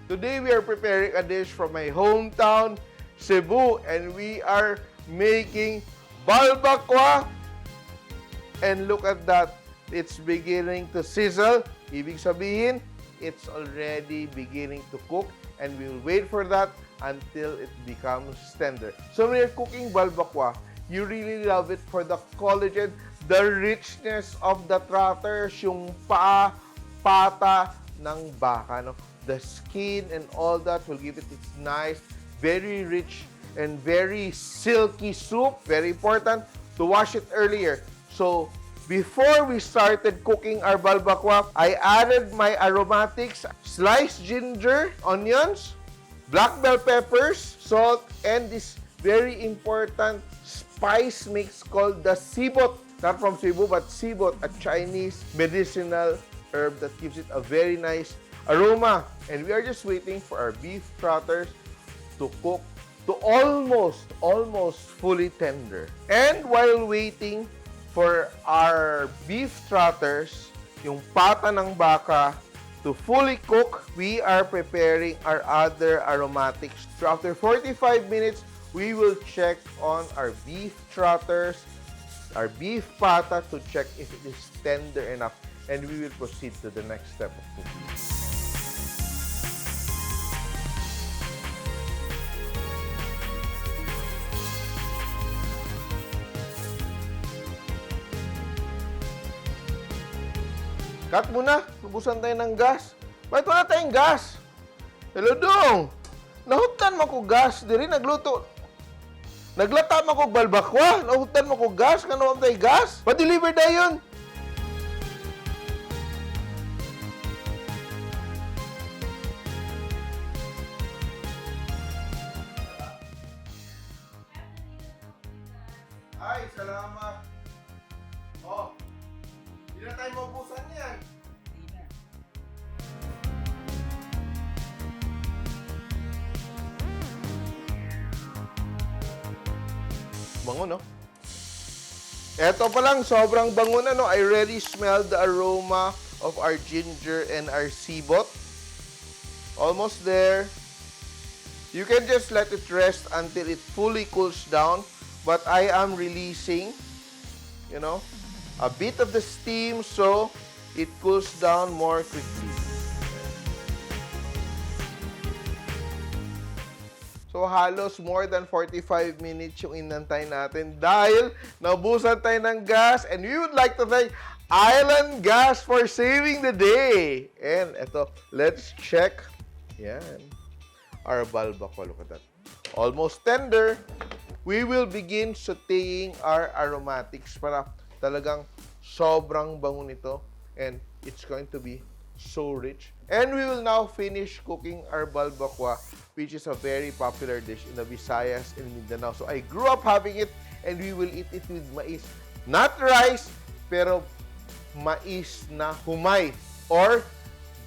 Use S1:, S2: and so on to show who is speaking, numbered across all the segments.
S1: Today we are preparing a dish from my hometown, Cebu, and we are making Balbacua. And look at that, it's beginning to sizzle. Ibig sabihin, it's already beginning to cook, and we will wait for that until it becomes tender. So when you're cooking Balbacua, you really love it for the collagen, the richness of the trotters, yung paa, pata ng baka, no? The skin and all that will give it its nice, very rich and very silky soup. Very important to wash it earlier. So before we started cooking our Balbacua, I added my aromatics, sliced ginger, onions, black bell peppers, salt, and this very important spice mix called the Sibot. Not from Cebu, but Sibot, a Chinese medicinal herb that gives it a very nice aroma. And we are just waiting for our beef trotters to cook to almost fully tender. And while waiting for our beef trotters, yung pata ng baka, to fully cook, we are preparing our other aromatics. So after 45 minutes, we will check on our beef trotters, our beef pata, to check if it is tender enough, and we will proceed to the next step of cooking. Cut muna, lubusan tayo ng gas. Bakit wala tayong gas? Hello, Dong! Nahutan mo ko gas, diri nagluto. Naglata mo ko Balbacua, nahutan mo ko gas, kano tayo gas? Pa-deliver na yun! Ay, salamat! Oh, hindi na tayo maubusan yan. Bango, no? Eto pa lang, sobrang bango na, no? I already smell the aroma of our ginger and our sibot. Almost there. You can just let it rest until it fully cools down. But I am releasing, you know, a bit of the steam so it cools down more quickly. So halos more than 45 minutes yung inantay natin dahil naubusan tayo ng gas, and we would like to thank Island Gas for saving the day. And eto, let's check. Yan. Our Balbacua, look at that. Almost tender. We will begin sauteing our aromatics para talagang sobrang bango nito, and it's going to be so rich. And we will now finish cooking our Balbacua, which is a very popular dish in the Visayas and Mindanao. So I grew up having it, and we will eat it with mais. Not rice, pero mais na humay or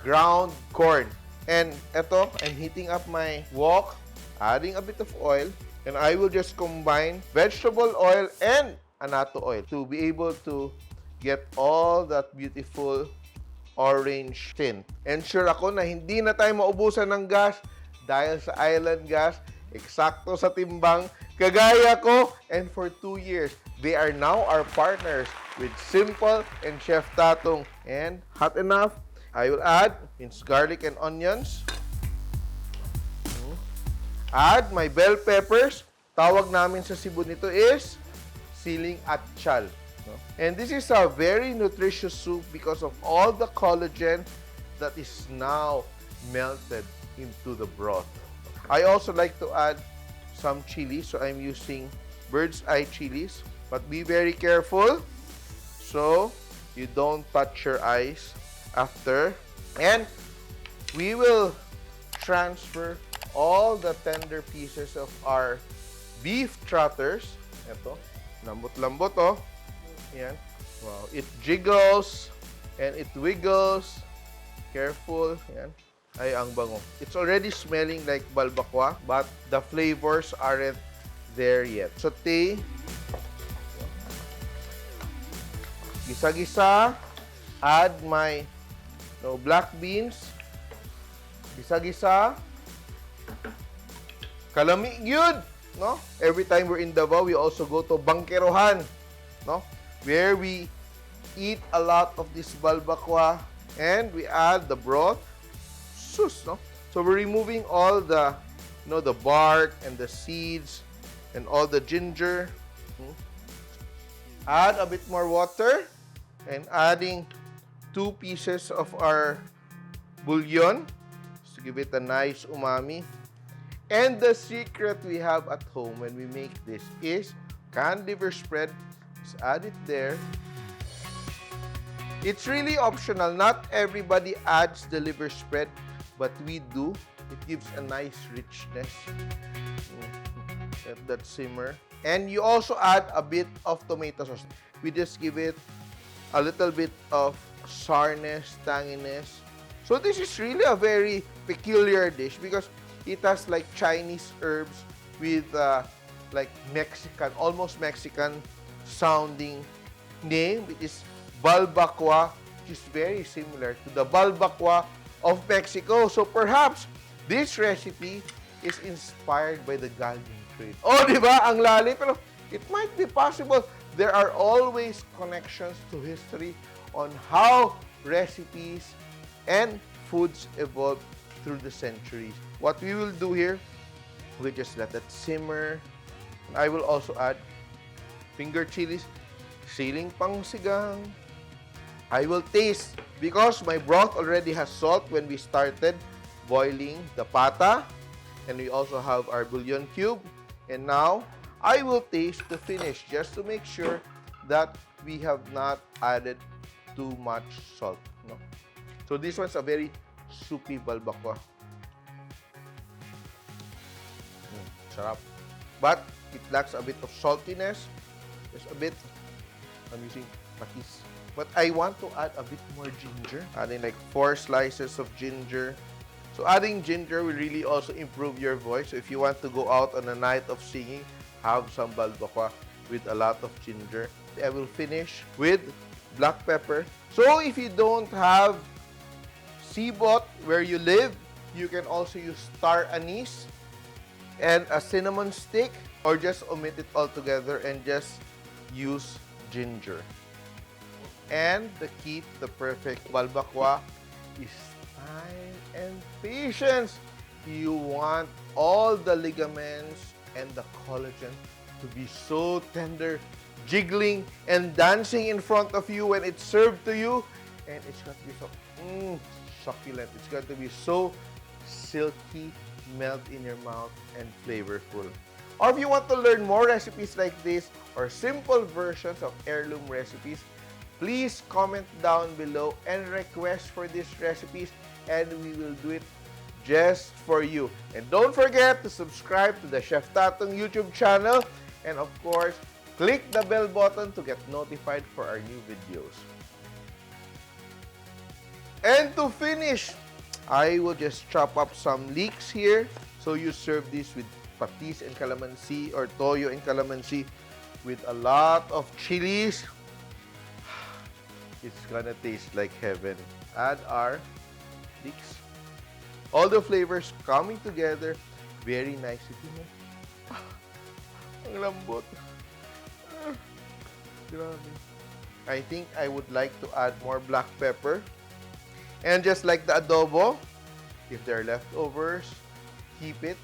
S1: ground corn. And eto, I'm heating up my wok, adding a bit of oil, and I will just combine vegetable oil and annatto oil to be able to get all that beautiful orange tint. And sure ako na hindi na tayo maubusan ng gas dahil sa Island Gas, eksakto sa timbang, kagaya ko, and for 2 years, they are now our partners with Simpol and Chef Tatung. And hot enough, I will add minced garlic and onions. Add my bell peppers. Tawag namin sa Cebu nito is siling atchal. No? And this is a very nutritious soup because of all the collagen that is now melted into the broth. I also like to add some chili, so I'm using bird's eye chilies. But be very careful so you don't touch your eyes after. And we will transfer all the tender pieces of our beef trotters. Ito, lambot-lambot, oh. Yan. Wow. It jiggles and it wiggles. Careful. Yan. Ay, ang bango. It's already smelling like Balbacua, but the flavors aren't there yet. Saute. Gisa-gisa. Add my black beans. Gisa-gisa. Kalami yun, no? Every time we're in Davao, we also go to Bangkerohan, no? Where we eat a lot of this balbacua and we add the broth. Sus, no? So we're removing all the, the bark and the seeds and all the ginger. Add a bit more water and adding 2 pieces of our bouillon to give it a nice umami. And the secret we have at home when we make this is canned liver spread. Just add it there. It's really optional. Not everybody adds the liver spread, but we do. It gives a nice richness. Let that simmer. And you also add a bit of tomato sauce. We just give it a little bit of sourness, tanginess. So this is really a very peculiar dish because it has like Chinese herbs with like Mexican, almost Mexican sounding name, which is Balbacua, which is very similar to the Balbacua of Mexico. So perhaps this recipe is inspired by the Gallian trade. Oh, di ba? Ang lalim. Pero it might be possible. There are always connections to history on how recipes and foods evolve through the centuries. What we will do here, we just let that simmer. I will also add finger chilies, siling pangsigang. I will taste because my broth already has salt when we started boiling the pata. And we also have our bouillon cube. And now, I will taste the finish just to make sure that we have not added too much salt. No? So this one's a very soupy balbacua. Sarap. But it lacks a bit of saltiness. Just a bit. I'm using patis. But I want to add a bit more ginger. Adding like 4 slices of ginger. So adding ginger will really also improve your voice. So if you want to go out on a night of singing, have some balbacua with a lot of ginger. I will finish with black pepper. So if you don't have Sibot where you live, you can also use star anise and a cinnamon stick, or just omit it altogether and just use ginger. And the key to the perfect balbacua is time and patience. You want all the ligaments and the collagen to be so tender, jiggling and dancing in front of you when it's served to you. And it's going to be so succulent. It's going to be so silky, melt in your mouth, and flavorful. Or if you want to learn more recipes like this or simple versions of heirloom recipes, please comment down below and request for these recipes, and we will do it just for you. And don't forget to subscribe to the Chef Tatung YouTube channel, and of course, click the bell button to get notified for our new videos. And to finish, I will just chop up some leeks here. So you serve this with patis and calamansi or toyo and calamansi with a lot of chilies. It's gonna taste like heaven. Add our leeks. All the flavors coming together very nicely. Ang lambot. Grabe. I think I would like to add more black pepper. And just like the adobo, if there are leftovers, keep it,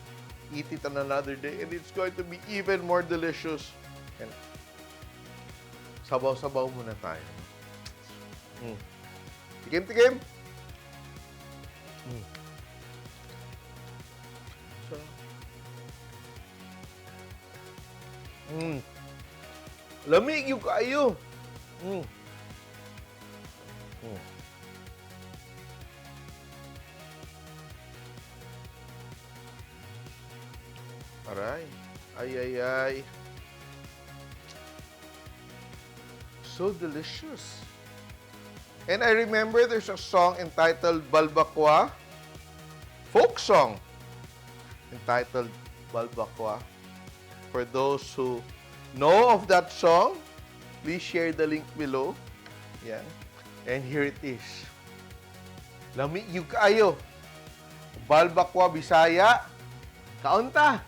S1: eat it on another day, and it's going to be even more delicious. And sabaw-sabaw muna tayo. Tikim-tikim. Lamig yung kayo. Aray. Ay, ay, ay. So delicious. And I remember there's a song entitled Balbacua. Folk song entitled Balbacua. For those who know of that song, please share the link below. Yeah. And here it is. Lamig yung kayo. Balbacua, Bisaya, kaunta.